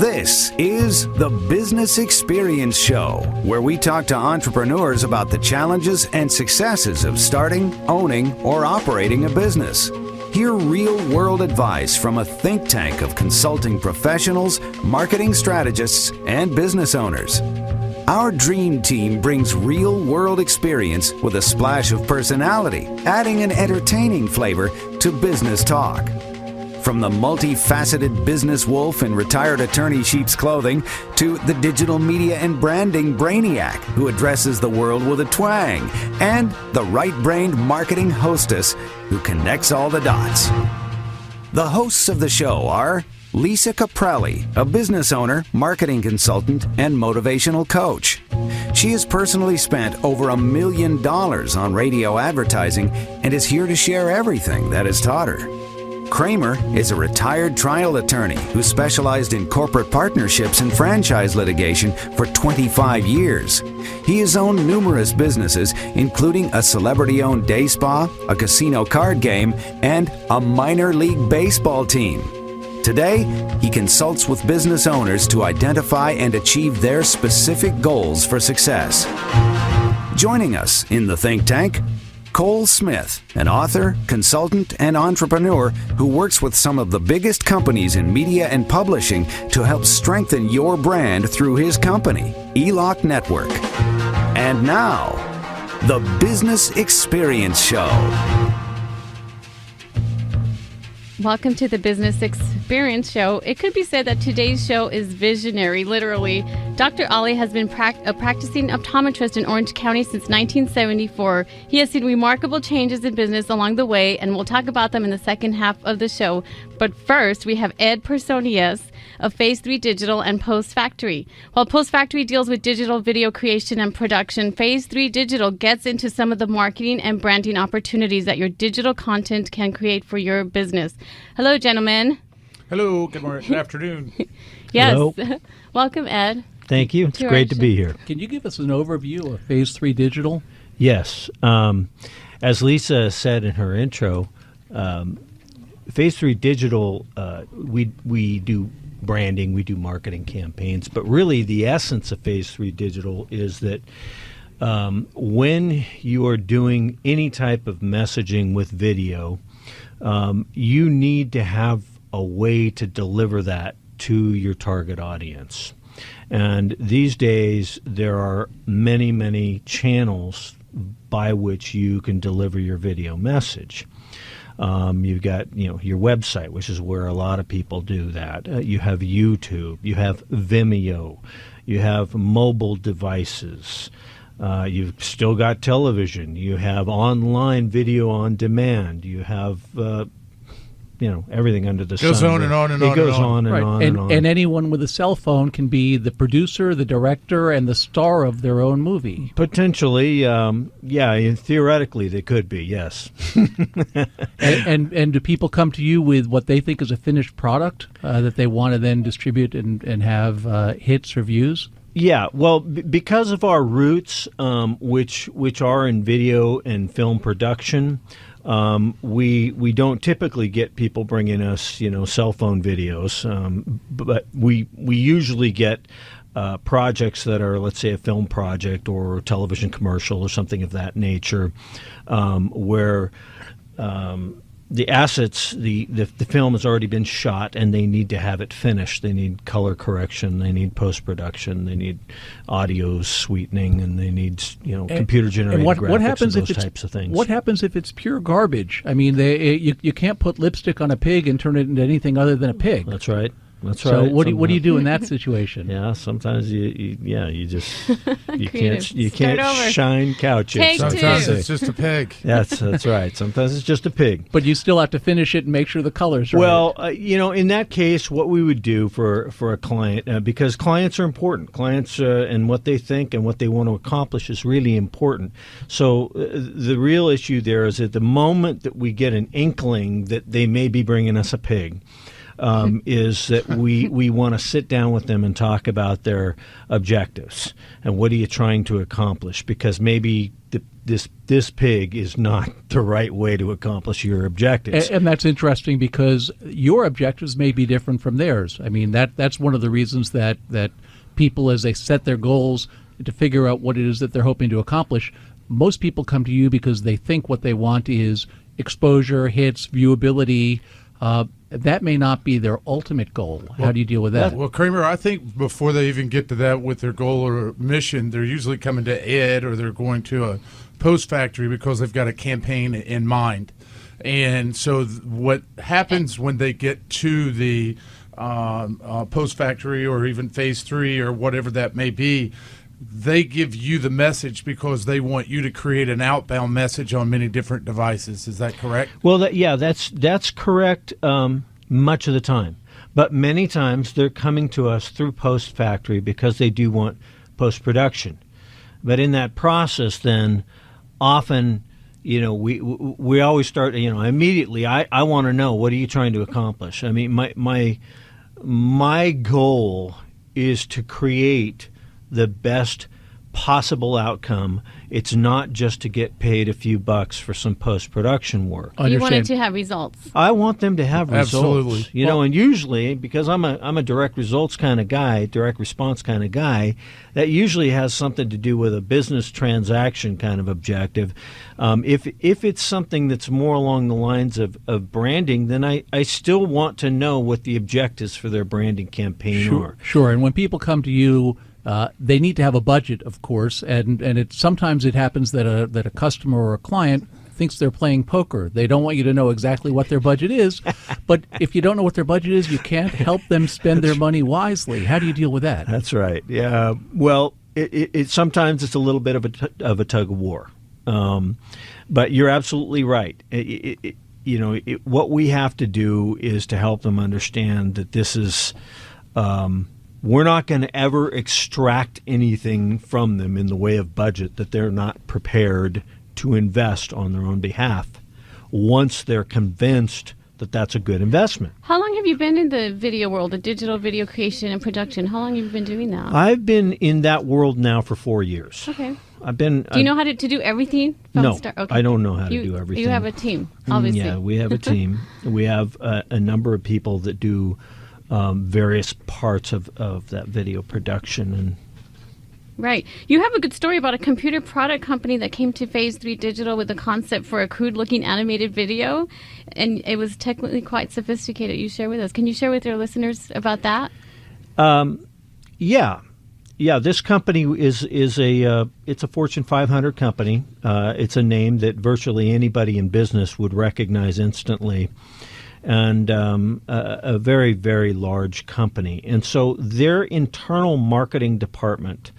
This is the Business Experience Show, where we talk to entrepreneurs about the challenges and successes of starting, owning, or operating a business. Hear real-world advice from a think tank of consulting professionals, marketing strategists, and business owners. Our dream team brings real-world experience with a splash of personality, adding an entertaining flavor to business talk. From the multifaceted business wolf in retired attorney sheep's clothing to the digital media and branding brainiac who addresses the world with a twang, and the right-brained marketing hostess who connects all the dots. The hosts of the show are Lisa Caprelli, a business owner, marketing consultant, and motivational coach. She has personally spent over $1 million on radio advertising and is here to share everything that is taught her. Kramer is a retired trial attorney who specialized in corporate partnerships and franchise litigation for 25 years. He has owned numerous businesses, including a celebrity-owned day spa, a casino card game, and a minor league baseball team. Today, he consults with business owners to identify and achieve their specific goals for success. Joining us in the think tank, Cole Smith, an author, consultant, and entrepreneur who works with some of the biggest companies in media and publishing to help strengthen your brand through his company, ELOC Network. And now, the Business Experience Show. Welcome to the Business Experience Show. It could be said that today's show is visionary, literally. Dr. Ali has been a practicing optometrist in Orange County since 1974. He has seen remarkable changes in business along the way, and we'll talk about them in the second half of the show. But first, we have Ed Personius of Phase 3 Digital and Post Factory. While Post Factory deals with digital video creation and production, Phase 3 Digital gets into some of the marketing and branding opportunities that your digital content can create for your business. Hello, gentlemen. Hello. Good morning. Good afternoon. Yes. Hello. Welcome, Ed. Thank you. It's great to be here. Can you give us an overview of Phase 3 Digital? Yes. As Lisa said in her intro, Phase 3 Digital, we do branding, we do marketing campaigns, but really the essence of Phase 3 Digital is that when you are doing any type of messaging with video, you need to have a way to deliver that to your target audience. And these days, there are many, many channels by which you can deliver your video message. You've got, your website, which is where a lot of people do that. You have YouTube, you have Vimeo, you have mobile devices. You've still got television. You have online video on demand. You have, everything under the sun. Goes on and on and on. It goes on and on and on. And anyone with a cell phone can be the producer, the director, and the star of their own movie. Potentially, theoretically they could be, yes. and do people come to you with what they think is a finished product that they want to then distribute and have hits or views? Yeah, well, because of our roots, which are in video and film production, we don't typically get people bringing us, cell phone videos, but we usually get projects that are, let's say, a film project or a television commercial or something of that nature, where the assets, the film has already been shot and they need to have it finished. They need color correction, they need post-production, they need audio sweetening, and they need computer-generated graphics what happens and those if types of things. What happens if it's pure garbage? I mean, you can't put lipstick on a pig and turn it into anything other than a pig. That's right. That's so right. what do you do in that situation? Yeah, sometimes you can't over. shine couches. Take two. Sometimes it's just a pig. That's right. Sometimes it's just a pig. But you still have to finish it and make sure the colors are well, in that case, what we would do for a client, because clients are important. Clients and what they think and what they want to accomplish is really important. So the real issue there is at the moment that we get an inkling that they may be bringing us a pig, is that we want to sit down with them and talk about their objectives and what are you trying to accomplish, because maybe this pig is not the right way to accomplish your objectives. And that's interesting because your objectives may be different from theirs. I mean, that's one of the reasons that people, as they set their goals to figure out what it is that they're hoping to accomplish, most people come to you because they think what they want is exposure, hits, viewability. That may not be their ultimate goal. How do you deal with that? Well, Kramer, I think before they even get to that with their goal or mission, they're usually coming to Ed, or they're going to a post factory because they've got a campaign in mind. And so what happens when they get to the post factory or even phase 3 or whatever that may be, they give you the message because they want you to create an outbound message on many different devices. Is that correct? Well, that's correct much of the time. But many times they're coming to us through post factory because they do want post production. But in that process, then often, we always start, immediately. I want to know, what are you trying to accomplish? I mean, my goal is to create the best possible outcome. It's not just to get paid a few bucks for some post-production work. You want it to have results. I want them to have results. Absolutely. And usually, because I'm a direct results kind of guy, direct response kind of guy, that usually has something to do with a business transaction kind of objective. If it's something that's more along the lines of branding, then I still want to know what the objectives for their branding campaign are. Sure. And when people come to you, they need to have a budget, of course, and sometimes it happens that a customer or a client thinks they're playing poker. They don't want you to know exactly what their budget is, but if you don't know what their budget is, you can't help them spend their money wisely. How do you deal with that? That's right. Yeah. Well, it sometimes it's a little bit of a tug of war, but you're absolutely right. What we have to do is to help them understand that this is. We're not going to ever extract anything from them in the way of budget that they're not prepared to invest on their own behalf once they're convinced that that's a good investment. How long have you been in the video world, the digital video creation and production? How long have you been doing that? I've been in that world now for 4 years. Okay. Do you know how to do everything from no, the start? Okay. I don't know how to do everything. You have a team, obviously. Yeah, we have a team. We have a number of people that do various parts of that video production. And right. You have a good story about a computer product company that came to Phase 3 Digital with a concept for a crude-looking animated video, and it was technically quite sophisticated. You share with us. Can you share with your listeners about that? Yeah. This company is it's a Fortune 500 company. It's a name that virtually anybody in business would recognize instantly. And a very, very large company. And so their internal marketing department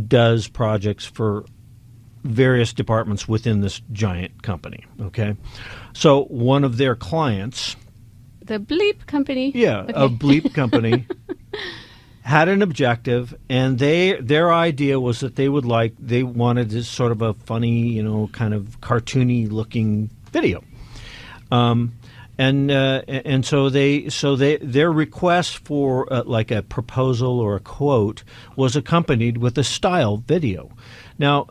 does projects for various departments within this giant company, okay? So one of their clients... The Bleep Company. Yeah, okay. A Bleep Company had an objective, and their idea was that they wanted this sort of a funny, kind of cartoony-looking video. And so their request for like a proposal or a quote was accompanied with a style video. Now,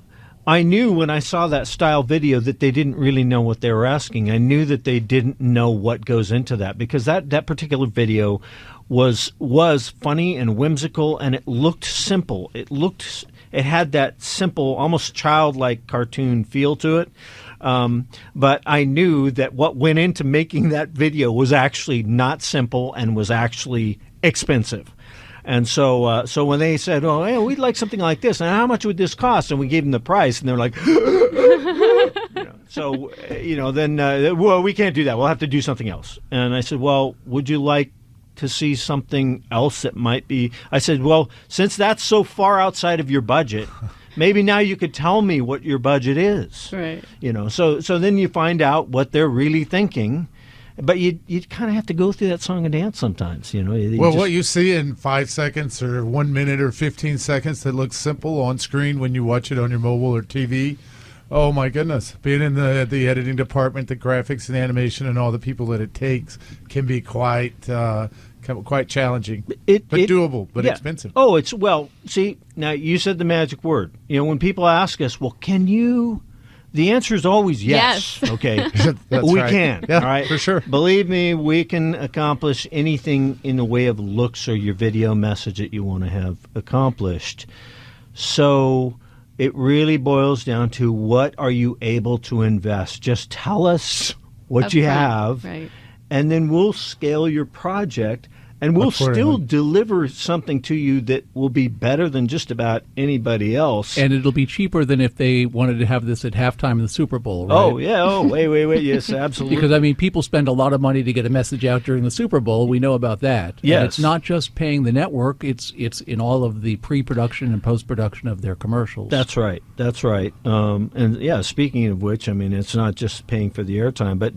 I knew when I saw that style video that they didn't really know what they were asking. I knew that they didn't know what goes into that, because that particular video was funny and whimsical, and it looked simple. It had that simple, almost childlike cartoon feel to it. But I knew that what went into making that video was actually not simple and was actually expensive. And so when they said, "Oh, hey, we'd like something like this, and how much would this cost?" and we gave them the price, and they're like, well, we can't do that. We'll have to do something else. And I said, well, would you like to see something else that might be? I said, well, since that's so far outside of your budget, maybe now you could tell me what your budget is. Right. So then you find out what they're really thinking. But you kind of have to go through that song and dance sometimes, What you see in 5 seconds or 1 minute or 15 seconds that looks simple on screen when you watch it on your mobile or TV Oh my goodness! Being in the editing department, the graphics and animation, and all the people that it takes can be quite challenging. But doable, but expensive. Oh, see, now you said the magic word. When people ask us, well, can you? The answer is always yes. Okay, we right. can. Yeah, all right, for sure. Believe me, we can accomplish anything in the way of looks or your video message that you want to have accomplished. So it really boils down to, what are you able to invest? Just tell us what you have, right. And then we'll scale your project, and we'll still deliver something to you that will be better than just about anybody else. And it'll be cheaper than if they wanted to have this at halftime in the Super Bowl, right? Oh, yeah. Oh, wait. Yes, absolutely. Because, people spend a lot of money to get a message out during the Super Bowl. We know about that. Yes. And it's not just paying the network. It's in all of the pre-production and post-production of their commercials. That's right. And, speaking of which, it's not just paying for the airtime, but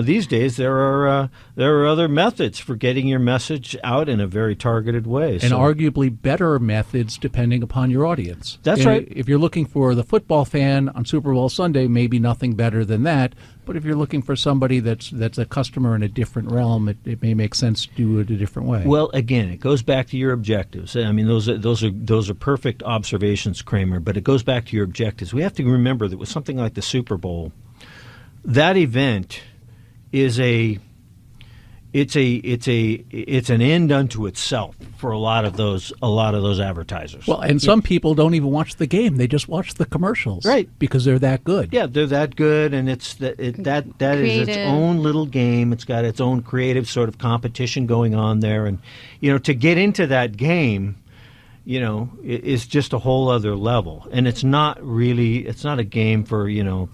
these days there are other methods for getting your message out in a very targeted way. And arguably better methods depending upon your audience. That's right. If you're looking for the football fan on Super Bowl Sunday, maybe nothing better than that. But if you're looking for somebody that's a customer in a different realm, it may make sense to do it a different way. Well, again, it goes back to your objectives. Those are perfect observations, Kramer, but it goes back to your objectives. We have to remember that with something like the Super Bowl, that event is it's an end unto itself for a lot of those advertisers. Well, and some people don't even watch the game; they just watch the commercials, right? Because they're that good. Yeah, they're that good, and that is its own little game. It's got its own creative sort of competition going on there, and to get into that game, is just a whole other level. And it's not a game for,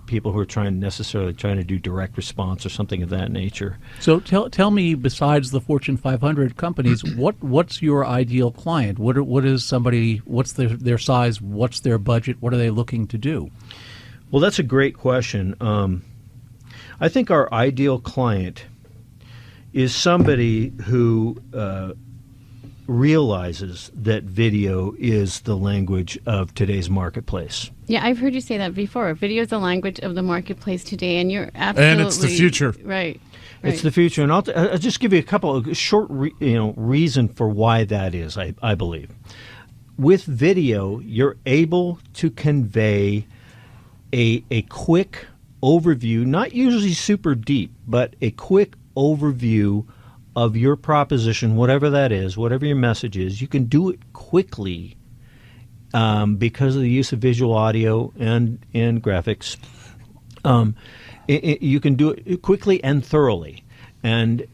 people who are necessarily trying to do direct response or something of that nature. So tell me, besides the Fortune 500 companies, what's your ideal client? What is somebody, what's their size, what's their budget, what are they looking to do? Well, that's a great question. I think our ideal client is somebody who realizes that video is the language of today's marketplace. Yeah, I've heard you say that before. Video is the language of the marketplace today, and you're absolutely... And it's the future. Right. It's the future, and I'll just give you a couple of short reason for why that is, I believe. With video, you're able to convey a quick overview, not usually super deep, but a quick overview of your proposition, whatever that is, whatever your message is. You can do it quickly because of the use of visual audio and graphics. You can do it quickly and thoroughly, and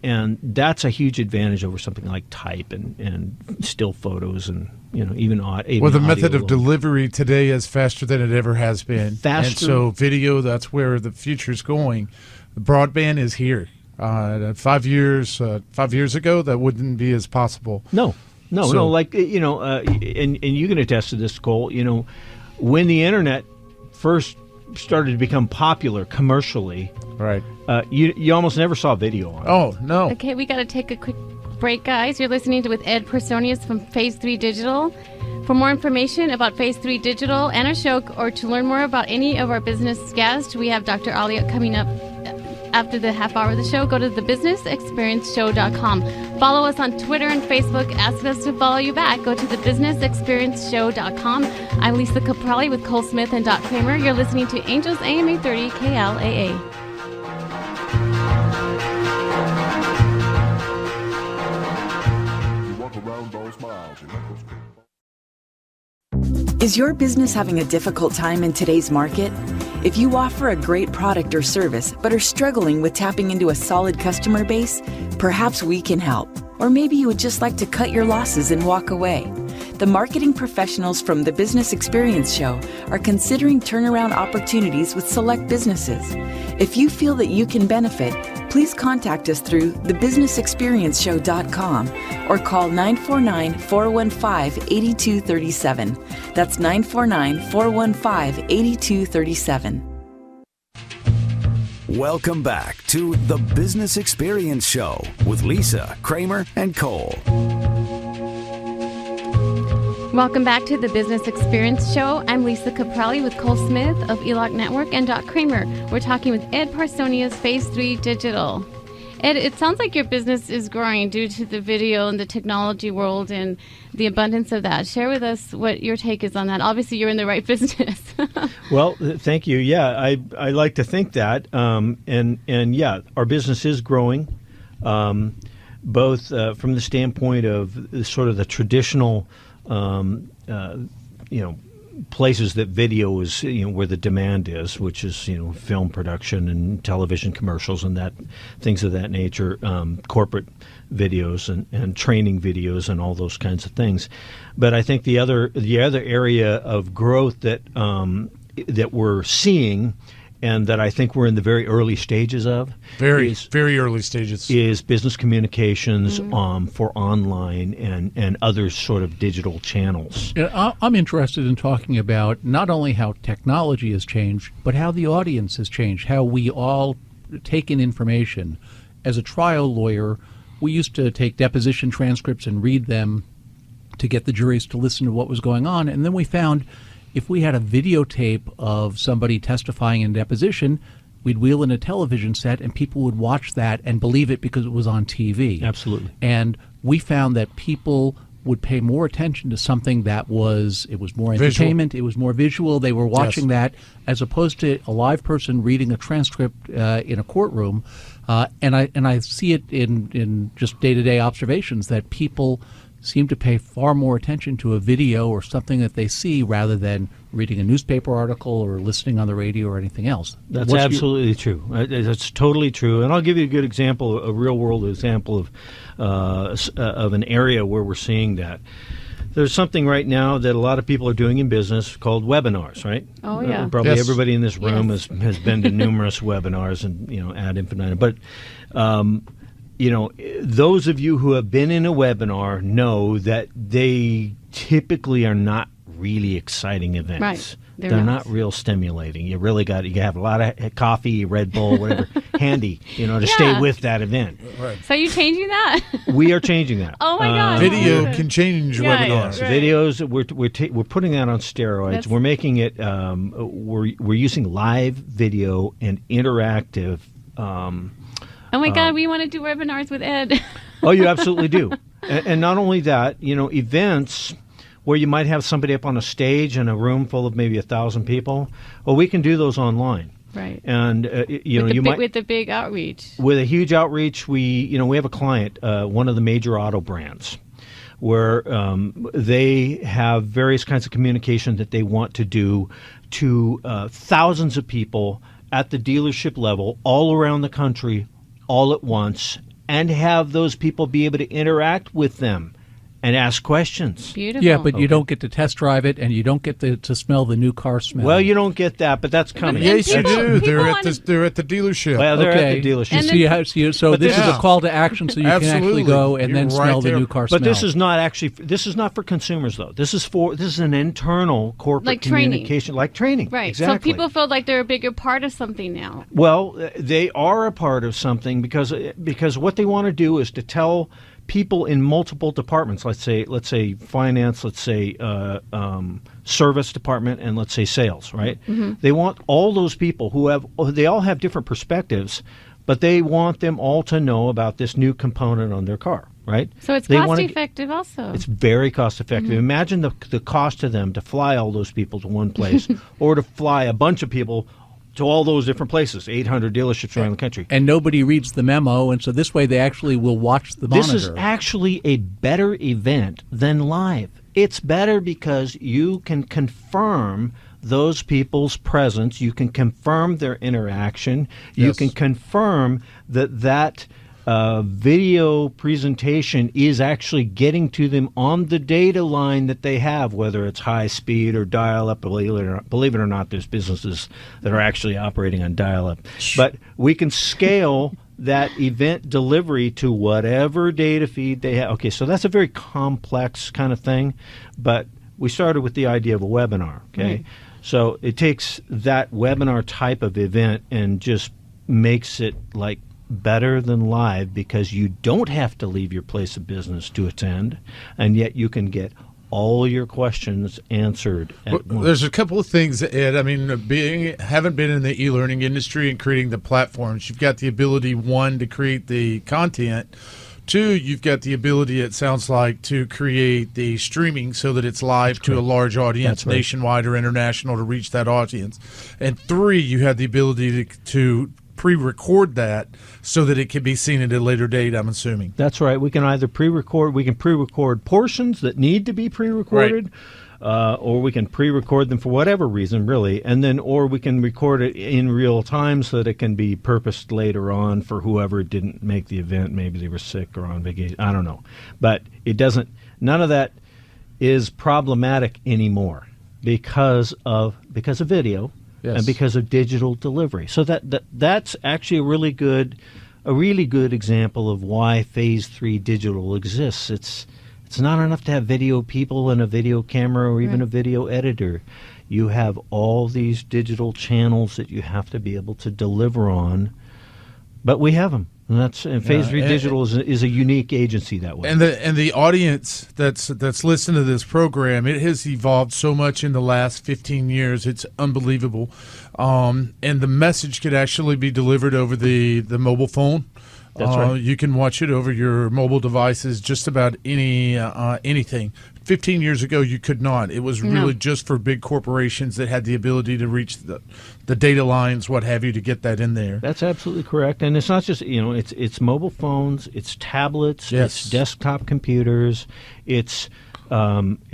that's a huge advantage over something like type and still photos and even audio. Well, the method of delivery today is faster than it ever has been. Faster. And so video, that's where the future's going. The broadband is here. 5 years ago, that wouldn't be as possible. No. Like and you can attest to this, Cole. When the internet first started to become popular commercially, right? You almost never saw video on it. Oh no. Okay, we got to take a quick break, guys. You're listening with Ed Personius from Phase 3 Digital. For more information about Phase 3 Digital and our show, or to learn more about any of our business guests, we have Dr. Elliott coming up after the half hour of the show. Go to thebusinessexperienceshow.com. Follow us on Twitter and Facebook. Ask us to follow you back. Go to thebusinessexperienceshow.com. I'm Lisa Caprelli with Cole Smith and Doc Kramer. You're listening to Angels AM 830 KLAA. Is your business having a difficult time in today's market? If you offer a great product or service but are struggling with tapping into a solid customer base, perhaps we can help. Or maybe you would just like to cut your losses and walk away. The marketing professionals from the Business Experience Show are considering turnaround opportunities with select businesses. If you feel that you can benefit, please contact us through thebusinessexperienceshow.com or call 949-415-8237. That's 949-415-8237. Welcome back to The Business Experience Show with Lisa, Kramer, and Cole. Welcome back to the Business Experience Show. I'm Lisa Caprelli with Cole Smith of ELOC Network and Kramer. We're talking with Ed Personius of Phase 3 Digital. Ed, it sounds like your business is growing due to the video and the technology world and the abundance of that. Share with us what your take is on that. Obviously, you're in the right business. Well, thank you. Yeah, I like to think that. And yeah, our business is growing, both from the standpoint of sort of the traditional places that video is, where the demand is, which is, film production and television commercials and that things of that nature, corporate videos and training videos and all those kinds of things. But I think the other area of growth that we're seeing, and that I think we're in the very early stages of, very early stages, is business communications for online and other sort of digital channels. Yeah, I'm interested in talking about not only how technology has changed, but how the audience has changed, how we all take in information. As a trial lawyer, we used to take deposition transcripts and read them to get the juries to listen to what was going on, and then we found if we had a videotape of somebody testifying in deposition, we'd wheel in a television set and people would watch that and believe it because it was on TV. Absolutely. And we found that people would pay more attention to something that was more entertainment, it was more visual, they were watching that, as opposed to a live person reading a transcript in a courtroom. And I see it in just day-to-day observations that people seem to pay far more attention to a video or something that they see rather than reading a newspaper article or listening on the radio or anything else. That's absolutely true. That's totally true. And I'll give you a good example, a real-world example of an area where we're seeing that. There's something right now that a lot of people are doing in business called webinars, right? Oh, yeah. Probably everybody in this room has been to numerous webinars and, ad infinitum. But those of you who have been in a webinar know that they typically are not really exciting events. Right. They're not real stimulating. You really you have a lot of coffee, Red Bull, whatever, handy, to stay with that event. Right. So you're changing that? We are changing that. Oh, my God. Video can change webinars. Right. Videos, we're putting that on steroids. We're making it, we're using live video and interactive. Oh, my God, we want to do webinars with Ed. Oh, you absolutely do. And not only that, events where you might have somebody up on a stage in a room full of maybe 1,000 people, well, we can do those online. Right. And, with the big outreach. With a huge outreach, we have a client, one of the major auto brands, where they have various kinds of communication that they want to do to thousands of people at the dealership level all around the country, all at once, and have those people be able to interact with them and ask questions. Beautiful. Yeah, but you don't get to test drive it, and you don't get to smell the new car smell. Well, you don't get that, but that's coming. Yes, you do. They're at the dealership. Well, they're at the dealership. So this is a call to action, so you can actually go and then smell the new car smell. But this is not for consumers, though. This is an internal corporate communication, like training. Right. Exactly. So people feel like they're a bigger part of something now. Well, they are a part of something because what they want to do is to tell people in multiple departments, let's say finance, let's say service department, and let's say sales, right? Mm-hmm. They want all those people they all have different perspectives, but they want them all to know about this new component on their car, right? So it's cost effective also. It's very cost effective. Mm-hmm. Imagine the cost to them to fly all those people to one place or to fly a bunch of people to all those different places, 800 dealerships around the country. And nobody reads the memo, and so this way they actually will watch the monitor. This is actually a better event than live. It's better because you can confirm those people's presence. You can confirm their interaction. Yes. You can confirm that video presentation is actually getting to them on the data line that they have, whether it's high speed or dial-up. Believe it or not, there's businesses that are actually operating on dial-up. But we can scale that event delivery to whatever data feed they have. Okay, so that's a very complex kind of thing, but we started with the idea of a webinar, okay? Right. So it takes that webinar type of event and just makes it like better than live because you don't have to leave your place of business to attend, and yet you can get all your questions answered at once. There's a couple of things, Ed. I mean, haven't been in the e-learning industry and creating the platforms. You've got the ability, one, to create the content. Two, you've got the ability, it sounds like, to create the streaming so that it's live to a large audience, nationwide or international, to reach that audience. And three, you have the ability to pre-record that so that it can be seen at a later date, I'm assuming. That's right. We can either pre-record portions that need to be pre-recorded, or we can pre-record them for whatever reason, really, and then or we can record it in real time so that it can be purposed later on for whoever didn't make the event. Maybe they were sick or on vacation. I don't know. But it doesn't. None of that is problematic anymore because of video. Yes. And because of digital delivery. So that's actually a really good example of why Phase 3 digital exists. It's not enough to have video people and a video camera or even a video editor. You have all these digital channels that you have to be able to deliver on, but we have them. And Phase 3 Digital is a unique agency that way. And the audience that's listened to this program, it has evolved so much in the last 15 years. It's unbelievable. And the message could actually be delivered over the mobile phone. That's right. You can watch it over your mobile devices, just about anything. 15 years ago, you could not. It was really just for big corporations that had the ability to reach the data lines, what have you, to get that in there. That's absolutely correct. And it's not just, it's mobile phones, it's tablets, it's desktop computers, it's connected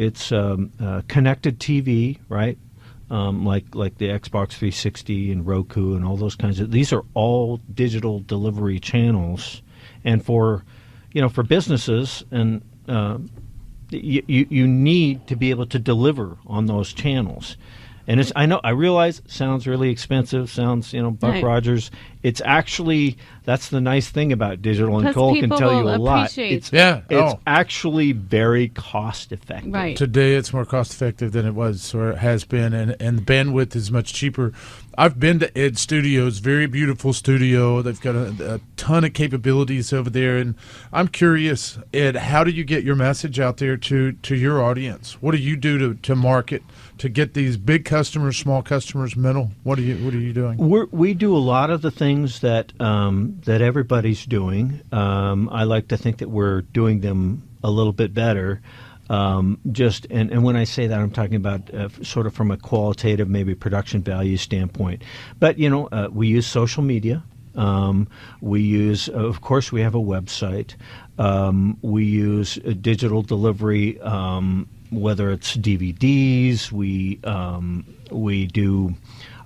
TV, right? Like the Xbox 360 and Roku and all those kinds of. These are all digital delivery channels, and for businesses and you need to be able to deliver on those channels. And I realize it sounds really expensive, sounds, Buck Rogers. It's actually, that's the nice thing about digital, and Cole can tell you a lot. It's actually very cost effective. Right. Today it's more cost effective than it was or it has been, and the bandwidth is much cheaper. I've been to Ed Studios, very beautiful studio. They've got a ton of capabilities over there, and I'm curious, Ed, how do you get your message out there to your audience? What do you do to market, to get these big customers, small customers, middle? What are you doing? We do a lot of the things that everybody's doing. I like to think that we're doing them a little bit better. And when I say that, I'm talking about sort of from a qualitative, maybe production value standpoint. But we use social media. We use, of course, we have a website. We use digital delivery, whether it's DVDs.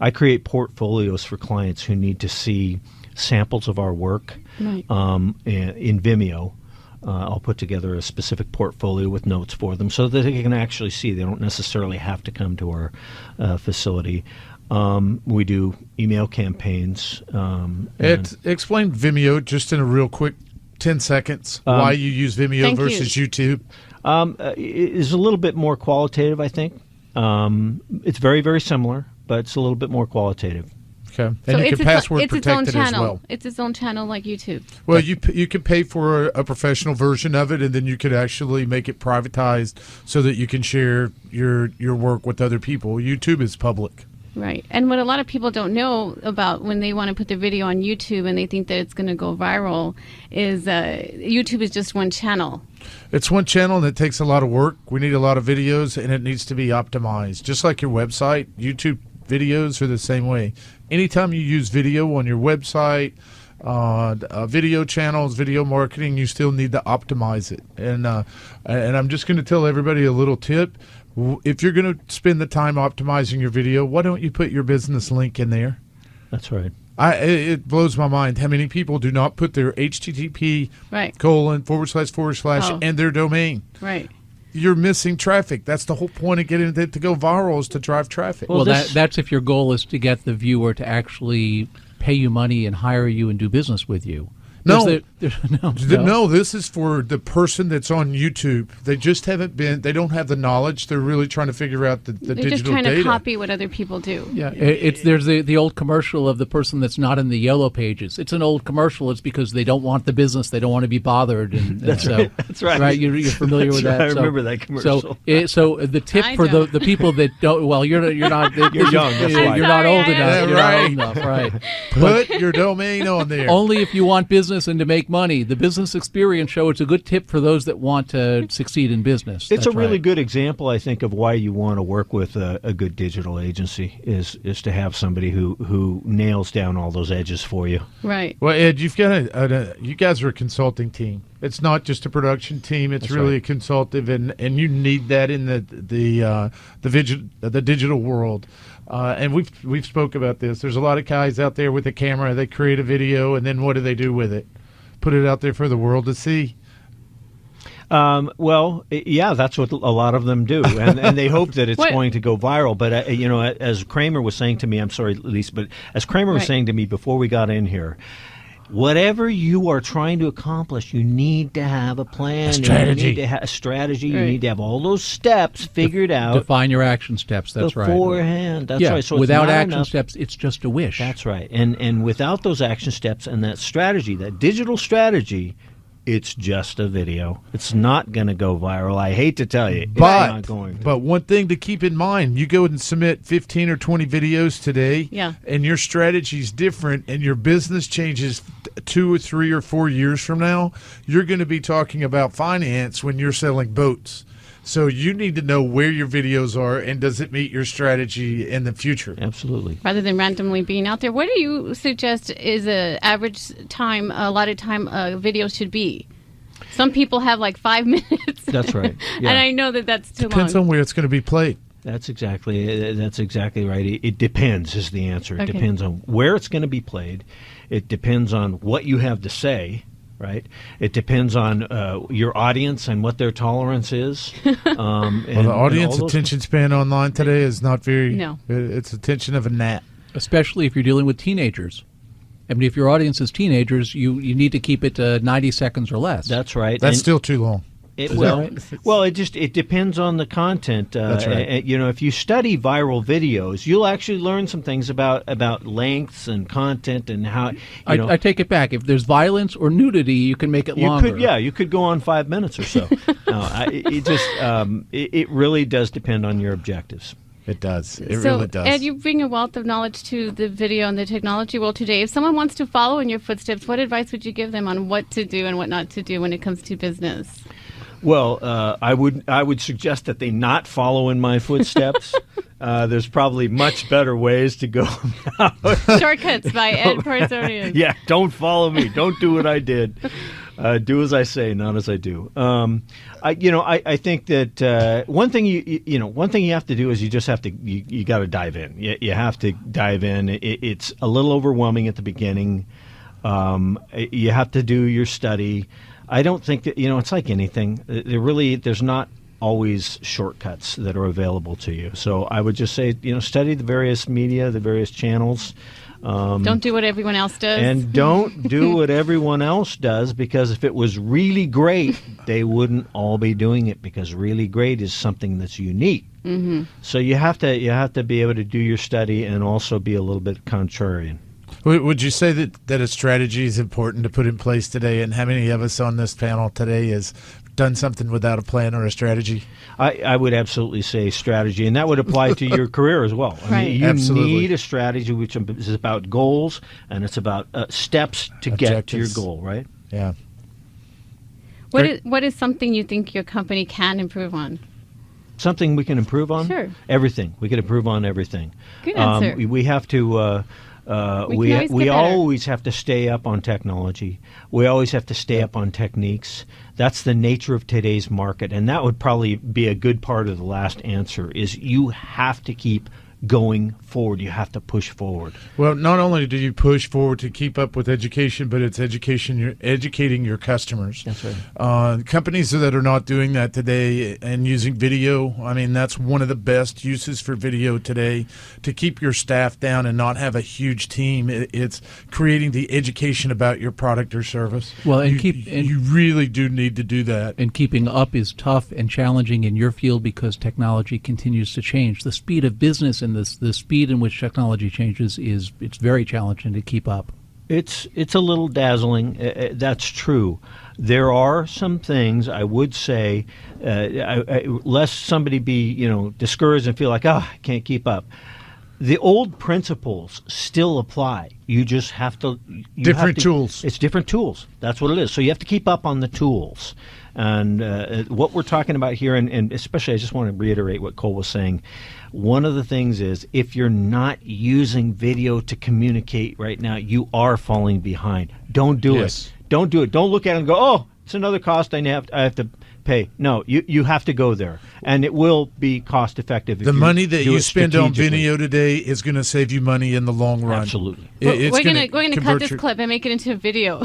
I create portfolios for clients who need to see samples of our work in Vimeo. I'll put together a specific portfolio with notes for them so that they can actually see. They don't necessarily have to come to our facility. We do email campaigns. Explain Vimeo just in a real quick 10 seconds, why you use Vimeo versus YouTube. It's a little bit more qualitative, I think. It's very, very similar, but it's a little bit more qualitative. Okay, and so you can password protect it as well. It's its own channel, like YouTube. Well, you could pay for a professional version of it, and then you could actually make it privatized so that you can share your work with other people. YouTube is public. Right. And what a lot of people don't know about when they want to put their video on YouTube and they think that it's going to go viral is YouTube is just one channel. It's one channel, and it takes a lot of work. We need a lot of videos, and it needs to be optimized. Just like your website, YouTube videos are the same way. Anytime you use video on your website, video channels, video marketing, you still need to optimize it. And I'm just going to tell everybody a little tip. If you're going to spend the time optimizing your video, why don't you put your business link in there? That's right. It blows my mind how many people do not put their HTTP : / and their domain. Right. You're missing traffic. That's the whole point of getting it to go viral, is to drive traffic. Well, that's if your goal is to get the viewer to actually pay you money and hire you and do business with you. No, No, this is for the person that's on YouTube. They just haven't been. They don't have the knowledge. They're really trying to figure out the digital data. They're just trying to copy what other people do. Yeah, there's the old commercial of the person that's not in the yellow pages. It's an old commercial. It's because they don't want the business. They don't want to be bothered. And That's so, right. That's right. Right, you're familiar with that. I remember that commercial. So the tip for the people that don't. Well, you're not. You're young. That's why. You're not old enough. Yeah, You're right. not old enough. Right. Put your domain on there. Only if you want business and to make money. The Business Experience Show, it's a good tip for those that want to succeed in business. It's That's a really right. good example, I think, of why you want to work with a good digital agency is to have somebody who nails down all those edges for you. Right. Well, Ed, you've got you guys are a consulting team. It's not just a production team. It's That's really right. a consultative, and you need that in the digital world. And we've spoke about this. There's a lot of guys out there with a camera. They create a video, and then what do they do with it? Put it out there for the world to see. Yeah, that's what a lot of them do, and they hope that it's What? going to go viral. But as Kramer was saying to me, I'm sorry, Lisa, but as Kramer was Right. saying to me before we got in here, whatever you are trying to accomplish, you need to have a plan. strategy. You need to have a strategy. You Right. need to have all those steps figured out Define your action steps. That's right. beforehand. That's Yeah. right. So it's without not action enough. steps, it's just a wish. That's right. And without those action steps and that strategy, that digital strategy, it's just a video. It's not going to go viral. I hate to tell you, it's not going to. But one thing to keep in mind, you go and submit 15 or 20 videos today, Yeah. and your strategy's different, and your business changes 2 or 3 or 4 years from now, you're going to be talking about finance when you're selling boats. So you need to know where your videos are and does it meet your strategy in the future. Absolutely. Rather than randomly being out there, what do you suggest is a average time, allotted time a video should be? Some people have like 5 minutes. That's right. Yeah. And I know that that's too Depends long. on where it's going to be played. That's exactly right. It depends is the answer. It Okay. depends on where it's going to be played. It depends on what you have to say, right? It depends on your audience and what their tolerance is. Well, the audience attention span online today is not very. No. It's attention of a gnat. Especially if you're dealing with teenagers. I mean, if your audience is teenagers, you need to keep it 90 seconds or less. That's right. That's And still too long. It, Is well, that right? well, it depends on the content. That's right. If you study viral videos, you'll actually learn some things about lengths and content and how. I take it back. If there's violence or nudity, you can make it You longer. you could go on 5 minutes or so. It really does depend on your objectives. It does. It So, really does. Ed, you bring a wealth of knowledge to the video and the technology world today. If someone wants to follow in your footsteps, what advice would you give them on what to do and what not to do when it comes to business? Well, I would suggest that they not follow in my footsteps. There's probably much better ways to go about. Shortcuts by Ed Personius. Yeah, don't follow me. Don't do what I did. Do as I say, not as I do. I think that one thing you have to do is you just have to you got to dive in. You have to dive in. It's a little overwhelming at the beginning. You have to do your study. I don't think that it's like anything. There's not always shortcuts that are available to you. So I would just say study the various media, the various channels. Don't do what everyone else does. And don't do what everyone else does, because if it was really great, they wouldn't all be doing it, because really great is something that's unique. Mm-hmm. So you have to be able to do your study and also be a little bit contrarian. Would you say that a strategy is important to put in place today? And how many of us on this panel today has done something without a plan or a strategy? I would absolutely say strategy, and that would apply to your career as well. I mean, you Absolutely. need a strategy which is about goals, and it's about steps to get to your Objectives. goal, right? Yeah. What is something you think your company can improve on? Something we can improve on? Sure. Everything. We can improve on everything. Good answer. We have to... We can always get better. always have to stay up on technology. We always have to stay up on techniques. That's the nature of today's market, and that would probably be a good part of the last answer, is you have to keep going forward. You have to push forward. Well, not only do you push forward to keep up with education, but it's educating your customers. That's right. Companies that are not doing that today and using video, I mean, that's one of the best uses for video today, to keep your staff down and not have a huge team. It's creating the education about your product or service. Well, and you really do need to do that. And keeping up is tough and challenging in your field because technology continues to change. The speed of business and the speed in which technology changes it's very challenging to keep up. It's a little dazzling. That's true. There are some things I would say, lest somebody be discouraged and feel like, I can't keep up. The old principles still apply. You just have to tools. It's different tools. That's what it is. So you have to keep up on the tools. And what we're talking about here, and especially I just want to reiterate what Cole was saying. One of the things is, if you're not using video to communicate right now, you are falling behind. Don't do it. Don't do it. Don't look at it and go, oh, it's another cost I have to pay. No, you have to go there, and it will be cost effective. The money that you spend on video today is going to save you money in the long run. Absolutely. We're going to cut this clip and make it into a video.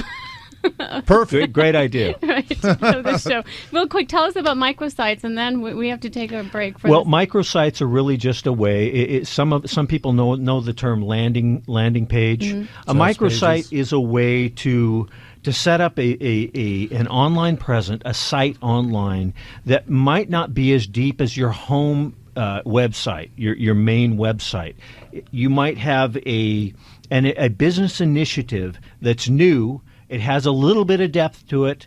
Perfect. Great idea. Right, the show. Real quick, tell us about microsites, and then we have to take a break. Microsites are really just a way. Some people know the term landing page. Mm-hmm. A microsite is a way to set up an online presence, a site online that might not be as deep as your home website, your main website. You might have a business initiative that's new. It has a little bit of depth to it.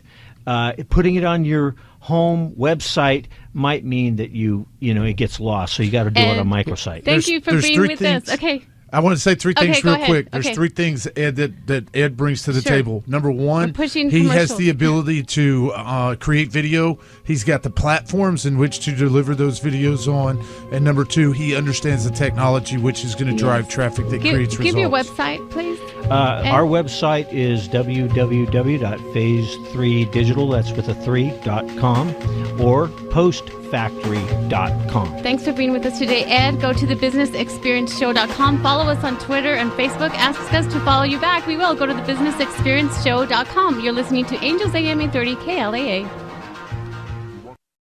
Putting it on your home website might mean that it gets lost. So you got to do it on microsite. Thank you for being with us. Okay. I want to say three things real quick. There's three things, Ed, that Ed brings to the table. Number one, he commercials. has the ability to create video. He's got the platforms in which to deliver those videos on. And number two, he understands the technology, which is going to drive traffic that creates results. Give your website, please. Our website is www.phase3digital, that's with a 3.com, or postfactory.com. Thanks for being with us today, Ed. Go to thebusinessexperienceshow.com. Follow us on Twitter and Facebook. Ask us to follow you back. We will. Go to thebusinessexperienceshow.com. You're listening to Angels AM 830 KLAA.